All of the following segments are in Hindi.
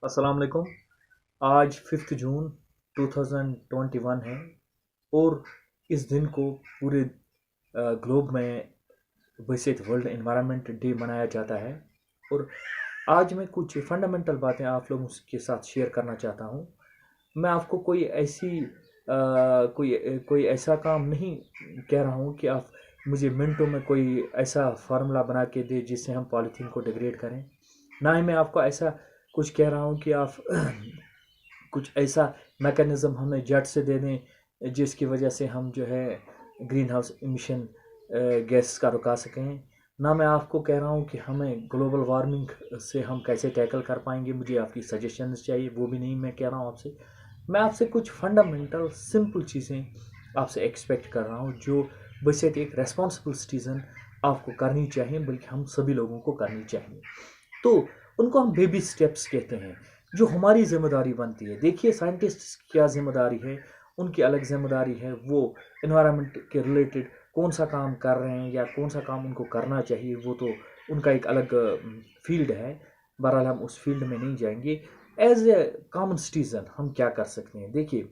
अस्सलाम वालेकुम। आज 5 जून 2021 है और इस दिन को पूरे ग्लोब में वैसे वर्ल्ड एनवायरनमेंट डे मनाया जाता है। और आज मैं कुछ फंडामेंटल बातें आप लोगों के साथ शेयर करना चाहता हूँ। मैं आपको कोई ऐसी कोई कोई ऐसा काम नहीं कह रहा हूँ कि आप मुझे मिनटों में कोई ऐसा फार्मूला बना के दे जिससे हम पॉलीथीन को डिग्रेड करें। ना ही मैं आपको ऐसा कुछ कह रहा हूँ कि आप कुछ ऐसा मैकेनिज़्म हमें जट से दे दें जिसकी वजह से हम जो है ग्रीन हाउस इमिशन गैस का रुका सकें। ना मैं आपको कह रहा हूँ कि हमें ग्लोबल वार्मिंग से हम कैसे टैकल कर पाएंगे, मुझे आपकी सजेशंस चाहिए, वो भी नहीं मैं कह रहा हूँ आपसे। मैं आपसे कुछ फंडामेंटल सिंपल चीज़ें आपसे एक्सपेक्ट कर रहा हूँ जो बशर्ते एक रेस्पॉन्सिबल सिटीज़न आपको करनी चाहिए, बल्कि हम सभी लोगों को करनी चाहिए। तो उनको हम बेबी स्टेप्स कहते हैं जो हमारी जिम्मेदारी बनती है। देखिए साइंटिस्ट की क्या जिम्मेदारी है, उनकी अलग जिम्मेदारी है। वो इन्वायरमेंट के रिलेटेड कौन सा काम कर रहे हैं या कौन सा काम उनको करना चाहिए, वो तो उनका एक अलग फील्ड है। बहरहाल हम उस फील्ड में नहीं जाएंगे। एज ए कॉमन सिटीज़न हम क्या कर सकते हैं? देखिए,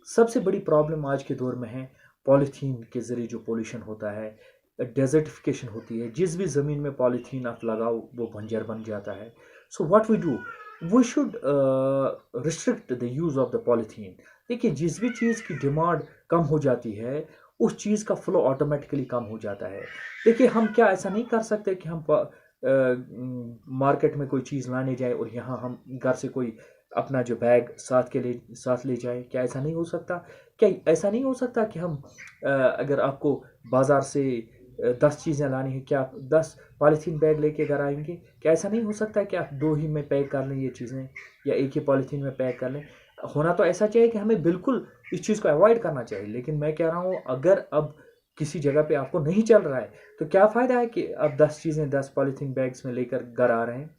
सबसे बड़ी प्रॉब्लम आज के दौर में है पॉलीथीन के ज़रिए जो पोल्यूशन होता है, डेजर्टिफिकेशन होती है। जिस भी ज़मीन में पॉलीथीन आप लगाओ वो बंजर बन जाता है। So what we do, we should restrict the use of the polythene. देखिए, जिस भी चीज़ की डिमांड कम हो जाती है उस चीज़ का फ्लो ऑटोमेटिकली कम हो जाता है। देखिए, हम क्या ऐसा नहीं कर सकते कि हम मार्केट में कोई चीज़ लाने जाए और यहाँ हम घर से कोई अपना जो बैग साथ ले जाए? क्या ऐसा नहीं हो सकता? क्या ऐसा नहीं हो सकता कि हम अगर आपको बाज़ार से 10 चीज़ें लानी है, क्या आप 10 पॉलीथीन बैग लेके घर आएंगे? क्या ऐसा नहीं हो सकता है कि आप 2 ही में पैक कर लें ये चीज़ें, या एक ही पॉलीथीन में पैक कर लें? होना तो ऐसा चाहिए कि हमें बिल्कुल इस चीज़ को अवॉइड करना चाहिए। लेकिन मैं कह रहा हूँ, अगर अब किसी जगह पे आपको नहीं चल रहा है तो क्या फ़ायदा है कि आप 10 चीज़ें 10 पॉलीथीन बैग्स में लेकर घर आ रहे हैं?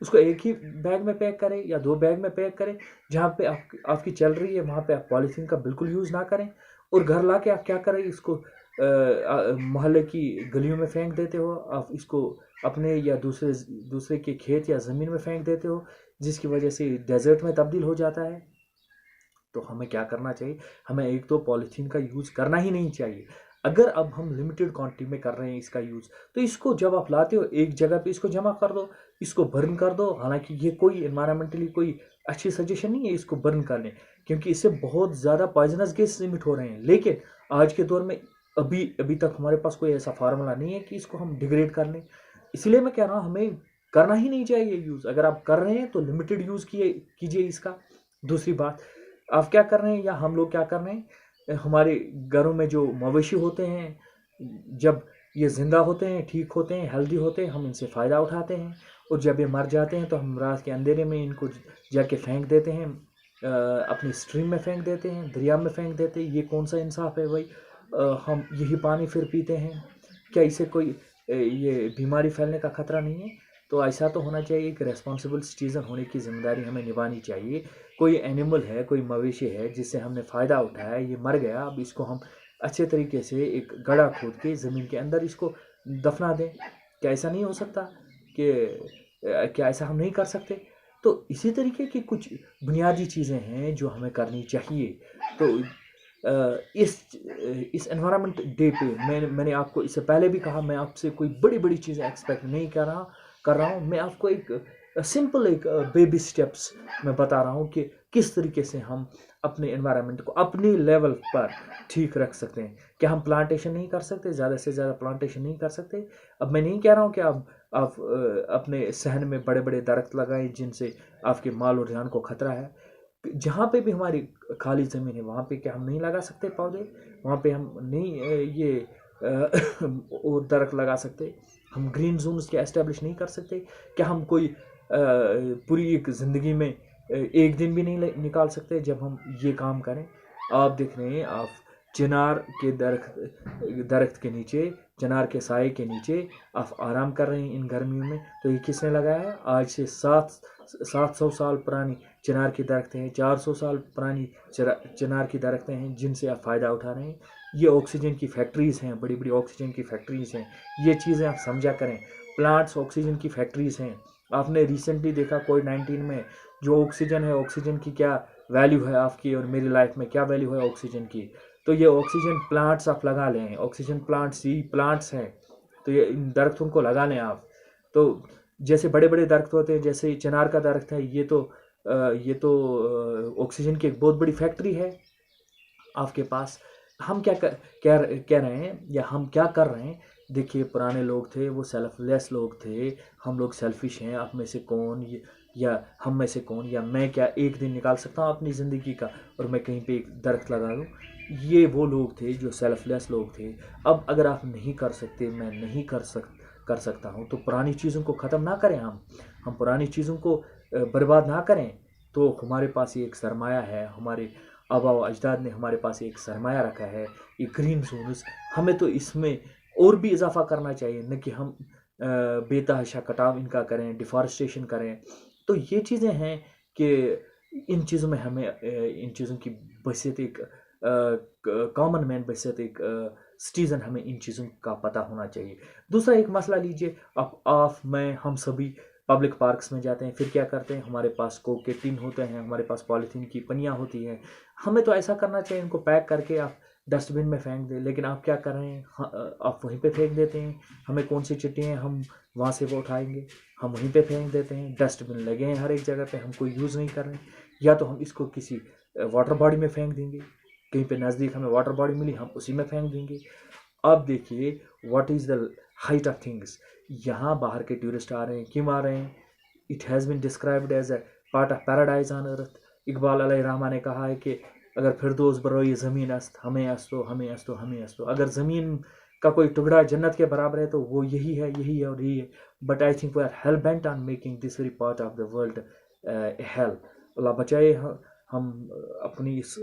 उसको एक ही बैग में पैक करें या 2 बैग में पैक करें। जहाँ पे आपकी चल रही है वहाँ पे आप पॉलीथीन का बिल्कुल यूज़ ना करें। और घर ला के आप क्या करें, इसको मोहल्ले की गलियों में फेंक देते हो। आप इसको अपने या दूसरे दूसरे के खेत या ज़मीन में फेंक देते हो, जिसकी वजह से डेजर्ट में तब्दील हो जाता है। तो हमें क्या करना चाहिए? हमें एक तो पॉलीथीन का यूज़ करना ही नहीं चाहिए। अगर अब हम लिमिटेड क्वांटिटी में कर रहे हैं इसका यूज़, तो इसको जब आप लाते हो एक जगह पे इसको जमा कर दो, इसको बर्न कर दो। हालांकि ये कोई एनवायरमेंटली कोई अच्छी सजेशन नहीं है इसको बर्न करने, क्योंकि इससे बहुत ज़्यादा पॉइजनस गैस इमिट हो रहे हैं। लेकिन आज के दौर में अभी अभी तक हमारे पास कोई ऐसा फार्मूला नहीं है कि इसको हम डिग्रेड कर लें। इसलिए मैं कह रहा हूँ हमें करना ही नहीं चाहिए यूज़। अगर आप कर रहे हैं तो लिमिटेड यूज़ कीजिए इसका। दूसरी बात, आप क्या कर रहे हैं या हम लोग क्या कर रहे हैं, हमारे घरों में जो मवेशी होते हैं, जब ये ज़िंदा होते हैं, ठीक होते हैं, हेल्दी होते हैं, हम इनसे फ़ायदा उठाते हैं। और जब ये मर जाते हैं तो हम रात के अंधेरे में इनको जाके फेंक देते हैं, अपनी स्ट्रीम में फेंक देते हैं, दरिया में फेंक देते हैं। ये कौन सा इंसाफ है भाई? हम यही पानी फिर पीते हैं। क्या इससे कोई ये बीमारी फैलने का खतरा नहीं है? तो ऐसा तो होना चाहिए कि रेस्पॉन्सिबल सिटीज़न होने की ज़िम्मेदारी हमें निभानी चाहिए। कोई एनिमल है, कोई मवेशी है जिससे हमने फ़ायदा उठाया, ये मर गया, अब इसको हम अच्छे तरीके से एक गड्ढा खोद के ज़मीन के अंदर इसको दफना दें। क्या ऐसा नहीं हो सकता कि क्या ऐसा हम नहीं कर सकते? तो इसी तरीके की कुछ बुनियादी चीज़ें हैं जो हमें करनी चाहिए। तो इस एनवायरनमेंट डे पे मैंने आपको इससे पहले भी कहा, मैं आपसे कोई बड़ी बड़ी चीज़ें एक्सपेक्ट नहीं कर रहा हूँ। मैं आपको एक सिंपल एक बेबी स्टेप्स मैं बता रहा हूँ कि किस तरीके से हम अपने एनवायरनमेंट को अपनी लेवल पर ठीक रख सकते हैं। क्या हम प्लांटेशन नहीं कर सकते? ज़्यादा से ज़्यादा प्लांटेशन नहीं कर सकते? अब मैं नहीं कह रहा हूँ कि आप अपने सहन में बड़े बड़े दरख्त लगाएं जिनसे आपके माल और जान को खतरा है। जहाँ पे भी हमारी खाली ज़मीन है वहाँ पे क्या हम नहीं लगा सकते पौधे? वहाँ पे हम नहीं और दरख्त लगा सकते? हम ग्रीन जोन्स के एस्टेब्लिश नहीं कर सकते? क्या हम कोई पूरी एक ज़िंदगी में एक दिन भी नहीं निकाल सकते जब हम ये काम करें? आप देख रहे हैं, आप चिनार के दरख्त के नीचे, चिनार के साए के नीचे आप आराम कर रहे हैं इन गर्मियों में। तो ये किसने लगाया है? आज से 700 साल पुरानी चिनार की दरख्तें हैं, 400 साल पुरानी चिनार की दरख्तें हैं जिनसे आप फ़ायदा उठा रहे हैं। ये ऑक्सीजन की फैक्ट्रीज़ हैं, बड़ी बड़ी ऑक्सीजन की फैक्ट्रीज़ हैं। ये चीज़ें आप समझा करें। प्लांट्स ऑक्सीजन की फैक्ट्रीज़ हैं। आपने रिसेंटली देखा कोविड-19 में जो ऑक्सीजन है, ऑक्सीजन की क्या वैल्यू है आपकी और मेरी लाइफ में क्या वैल्यू है ऑक्सीजन की। तो ये ऑक्सीजन प्लांट्स आप लगा लें, ऑक्सीजन प्लांट्स ही प्लांट्स हैं, तो ये इन दरख्तों को लगा लें आप। तो जैसे बड़े बड़े दरख्त होते हैं, जैसे चिनार का दरख्त है, ये तो ऑक्सीजन की एक बहुत बड़ी फैक्ट्री है आपके पास। हम कह रहे हैं या हम क्या कर रहे हैं। देखिए पुराने लोग थे वो सेल्फलेस लोग थे, हम लोग सेल्फिश हैं। आप में से कौन या हम में से कौन या मैं क्या एक दिन निकाल सकता हूँ अपनी ज़िंदगी का और मैं कहीं पे एक दरख्त लगा दूँ। ये वो लोग थे जो सेल्फलेस लोग थे। अब अगर आप नहीं कर सकते, मैं नहीं कर सकता हूँ, तो पुरानी चीज़ों को ख़त्म ना करें। हम पुरानी चीज़ों को बर्बाद ना करें। तो हमारे पास ये एक सरमाया है, हमारे आबा व अजदाद ने हमारे पास एक सरमाया रखा है, ये ग्रीन जोन्स। हमें तो इसमें और भी इजाफा करना चाहिए, न कि हम बेतहाशा कटाव इनका करें, डिफॉरेस्टेशन करें। तो ये चीज़ें हैं कि इन चीज़ों में हमें इन चीज़ों की बहसियत एक कॉमन मैन, बहसियत एक सिटीज़न, हमें इन चीज़ों का पता होना चाहिए। दूसरा एक मसला लीजिए, आप मैं हम सभी पब्लिक पार्क्स में जाते हैं, फिर क्या करते हैं, हमारे पास कोक के टिन होते हैं, हमारे पास पॉलीथीन की पनियाँ होती हैं। हमें तो ऐसा करना चाहिए, इनको पैक करके आप डस्टबिन में फेंक दें, लेकिन आप क्या कर रहे हैं, आप वहीं पे फेंक देते हैं। हमें कौन सी चिट्ठियाँ हम वहाँ से वो उठाएंगे, हम वहीं पे फेंक देते हैं। डस्टबिन लगे हैं हर एक जगह पे, हम कोई यूज़ नहीं कर रहे हैं। या तो हम इसको किसी वाटर बॉडी में फेंक देंगे, कहीं पे नज़दीक हमें वाटर बॉडी मिली, हम उसी में फेंक देंगे। अब देखिए what is the height of things. यहाँ बाहर के टूरिस्ट आ रहे हैं, क्यों आ रहे हैं? It has been described as a part of paradise on earth. Iqbal अलैहिर्रहमान ने कहा है कि अगर फिरदौस बरोई ज़मीन अस्त, हमें अस्तो, हमें अस्तो, हमें अस्तो। अगर ज़मीन का कोई टुकड़ा जन्नत के बराबर है तो वो यही है, यही है और यही है। But I think we are hell bent on making this very part of the world hell. Allah बचाए। हम अपनी इस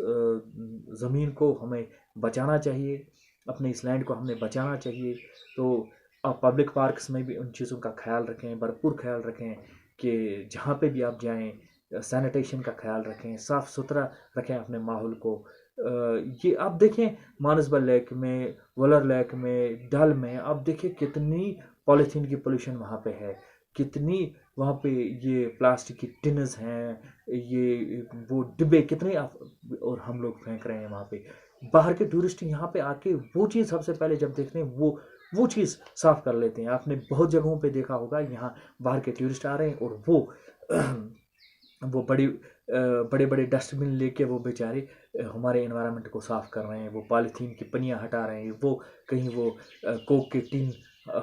ज़मीन को हमें बचाना चाहिए, अपने इस लैंड को हमें बचाना चाहिए। तो आप पब्लिक पार्क्स में भी उन चीज़ों का ख्याल रखें, भरपूर ख्याल रखें कि जहाँ पे भी आप जाएं सैनिटेशन का ख्याल रखें, साफ़ सुथरा रखें अपने माहौल को। ये आप देखें मानसबल लेक में, वलर लेक में, डल में, आप देखिए कितनी पॉलीथीन की पोल्यूशन वहाँ पे है, कितनी वहाँ पे ये प्लास्टिक की टिन्स हैं, ये वो डिब्बे कितने आप और हम लोग फेंक रहे हैं वहाँ पे। बाहर के टूरिस्ट यहाँ पे आके वो चीज़ सबसे पहले जब देखते हैं वो चीज़ साफ कर लेते हैं। आपने बहुत जगहों पे देखा होगा, यहाँ बाहर के टूरिस्ट आ रहे हैं और वो बड़े बड़े डस्टबिन लेके वो बेचारे हमारे एनवायरनमेंट को साफ कर रहे हैं। वो पॉलीथीन की पनियाँ हटा रहे हैं, वो कहीं वो कोक के टिन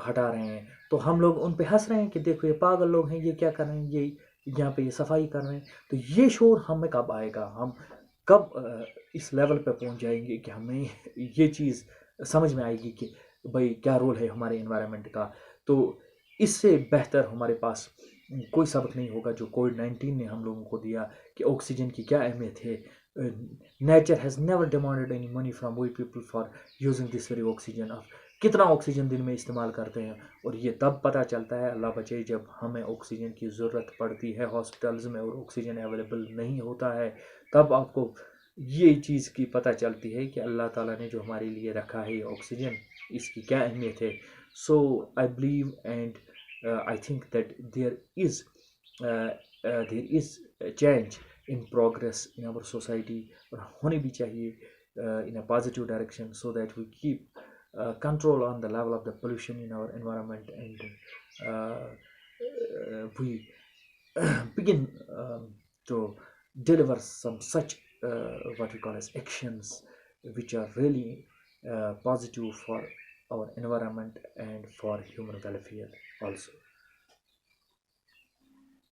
हटा रहे हैं। तो हम लोग उन पे हंस रहे हैं कि देखो ये पागल लोग हैं, ये क्या कर रहे हैं, ये यहाँ पे ये सफाई कर रहे हैं। तो ये शोर हमें कब आएगा, हम कब इस लेवल पे पहुँच जाएंगे कि हमें ये चीज़ समझ में आएगी कि भाई क्या रोल है हमारे एनवायरनमेंट का। तो इससे बेहतर हमारे पास कोई सबक नहीं होगा जो कोविड-19 ने हम लोगों को दिया कि ऑक्सीजन की क्या अहमियत है। Nature has never demanded any money from we people for using this very oxygen. आप कितना ऑक्सीजन दिन में इस्तेमाल करते हैं, और ये तब पता चलता है अल्लाह बचाए जब हमें ऑक्सीजन की ज़रूरत पड़ती है हॉस्पिटल्स में और ऑक्सीजन अवेलेबल नहीं होता है। तब आपको ये चीज़ की पता चलती है कि अल्लाह ताला ने जो हमारे लिए रखा है ये ऑक्सीजन, इसकी क्या अहमियत है। So I believe and I think that there is a change in progress in our society, और होनी भी चाहिए in a positive direction, so that we keep control on the level of the pollution in our environment, and we begin to deliver some such what we call as actions which are really positive for our environment and for human welfare also.